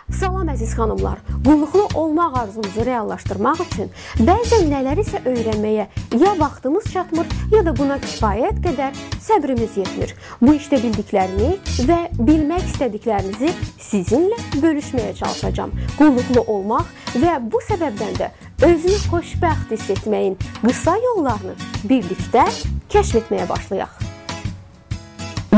Salam əziz xanımlar, qulluqlu olmaq arzumuzu reallaşdırmaq üçün bəzən nələrisə öyrənməyə ya vaxtımız çatmır, ya da buna kifayət qədər səbrimiz yetmir. Bu işdə bildiklərimi və bilmək istədiklərinizi sizinlə bölüşməyə çalışacağam. Qulluqlu olmaq və bu səbəbdən də özünü xoşbəxt hiss etməyin qısa yollarını birlikdə kəşf etməyə başlayaq.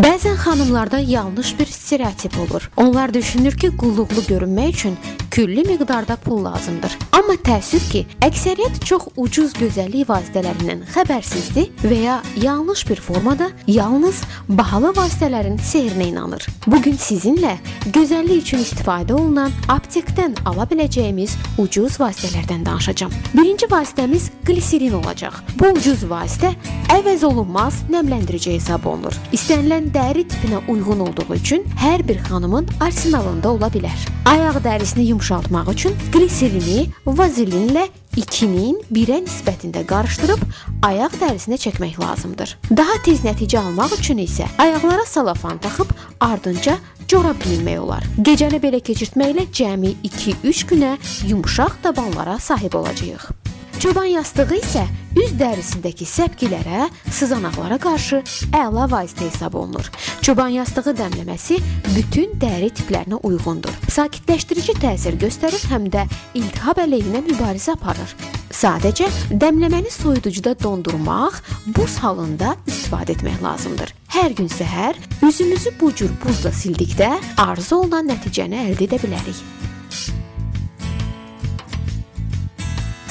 Bəzən xanımlarda yanlış bir stereotip olur. Onlar düşünür ki, qulluqlu görünmək üçün külli miqdarda pul lazımdır. Amma təəssüf ki, əksəriyyət çox ucuz gözəllik vasitələrindən xəbərsizdir və ya yanlış bir formada yalnız bahalı vasitələrin sehrinə inanır. Bugün sizinlə gözəllik üçün istifadə olunan aptekdən ala biləcəyimiz ucuz vasitələrdən danışacağam. Birinci vasitəmiz gliserin olacaq. Bu ucuz vasitə əvəz olunmaz nəmləndirici hesab olunur. İstənilən dəri tipinə uyğun olduğu üçün hər bir xanımın arsenalında ola bilər. Ayaq dərisini yumşaltmaq üçün gliserini vazelinlə 2-nin 1-ə nisbətində qarışdırıb ayaq dərisinə çəkmək lazımdır. Daha tez nəticə almaq üçün isə ayaqlara salafan taxıb ardınca corab giyinmək olar. Gecəni belə keçirtməklə cəmi 2-3 günə yumşaq tabanlara sahib olacağıq. Çoban yastığı isə üz dərisindəki səpkilərə, sızanaqlara qarşı əla vasitə hesab olunur. Çoban yastığı dəmləməsi bütün dəri tiplərinə uyğundur. Sakitləşdirici təsir göstərir, həm də iltihab əleyhinə mübarizə aparır. Sadəcə dəmləməni soyuducuda dondurmaq, buz halında istifadə etmək lazımdır. Hər gün səhər üzümüzü bu cür buzla sildikdə arzu olunan nəticəni əldə edə bilərik.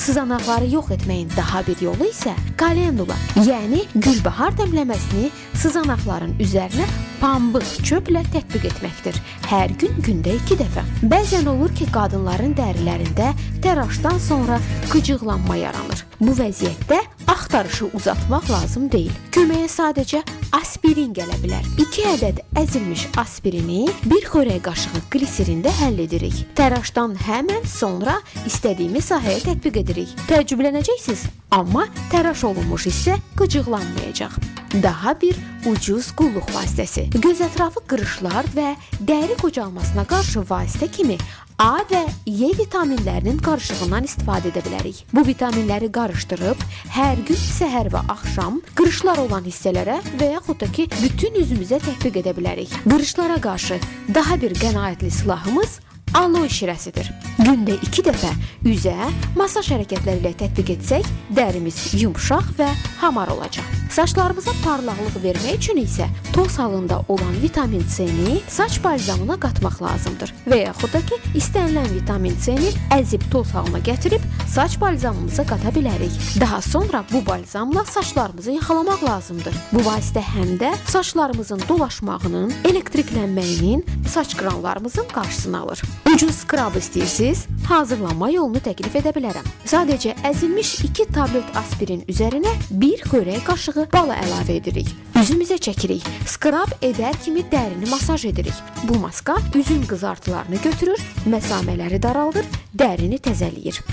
Sızanaqları yox etməyin daha bir yolu isə kalendula, yəni gülbahar dəmləməsini sızanaqların üzərinə pambıq çöplə tətbiq etməkdir. Hər gün gündə 2 dəfə. Bəzən olur ki, qadınların dərilərində təraşdan sonra qıcıqlanma yaranır. Bu vəziyyətdə axtarışı uzatmaq lazım deyil. Köməyə sadəcə aspirin gələ bilər. 2 ədəd əzilmiş aspirini 1 xörək qaşığı gliserində həll edirik. Təraşdan həmən sonra istədiyimiz sahəyə tətbiq edirik. Təəccüblənəcəksiniz, amma təraş olunmuş isə qıcıqlanmayacaq. Daha bir ucuz qulluq vasitəsi. Göz ətrafı qırışlar və dəri qocalmasına qarşı vasitə kimi A və E vitaminlərinin qarışığından istifadə edə bilərik. Bu vitaminləri qarışdırıb hər gün səhər və axşam qırışlar olan hissələrə və yaxud da ki, bütün üzümüzə tətbiq edə bilərik. Qırışlara qarşı daha bir qənaətli silahımız aloe şirəsidir. Gündə 2 dəfə üzə masaj hərəkətləri ilə tətbiq etsək, dərimiz yumşaq və hamar olacaq. Saçlarımıza parlaqlıq vermək üçün isə toz halında olan vitamin C-ni saç balzamına qatmaq lazımdır. Və yaxud da ki, istənilən vitamin C-ni əzib toz halına gətirib saç balzamımıza qata bilərik. Daha sonra bu balzamla saçlarımızı yaxalamaq lazımdır. Bu vasitə həm də saçlarımızın dolaşmağının, elektriklənməyinin, saç qıranlarımızın qarşısını alır. Ucuz skrab istəyirsiniz, hazırlanma yolunu təklif edə bilərəm. Sadəcə əzilmiş 2 tablet aspirin üzərinə 1 xörək qaşığı bal əlavə edirik. Üzümüzə çəkirik. Skrab edər kimi dərini masaj edirik. Bu maska üzün qızartılarını götürür, məsamələri daraldır, dərini təzələyir.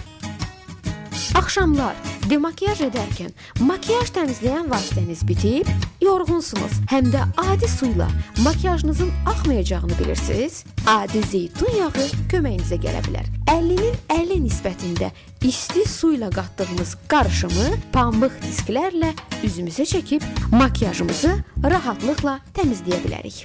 Axşamlar demakyaj edərkən makyaj təmizləyən vasitəniz bitib, yorğunsunuz, həm də adi suyla makyajınızın axmayacağını bilirsiniz. Adi zeytun yağı köməyinizə gələ bilər. 50-nin 50 nisbətində isti su ilə qatdığımız qarışımı pambıq disklərlə üzümüzə çəkib makyajımızı rahatlıqla təmizləyə bilərik.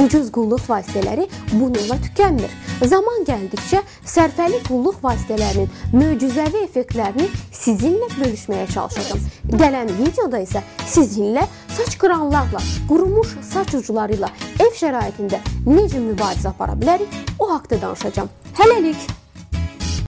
Ucuz qulluq vasitələri bununla tükənmir. Zaman gəldikcə sərfəli qulluq vasitələrinin möcüzəvi effektlərini sizinlə bölüşməyə çalışacağım. Gələn videoda isə sizinlə saç qıranlarla, qurumuş saç ucları ilə ev şəraitində necə mübarizə apara bilərik, o haqda danışacağım. Hələlik!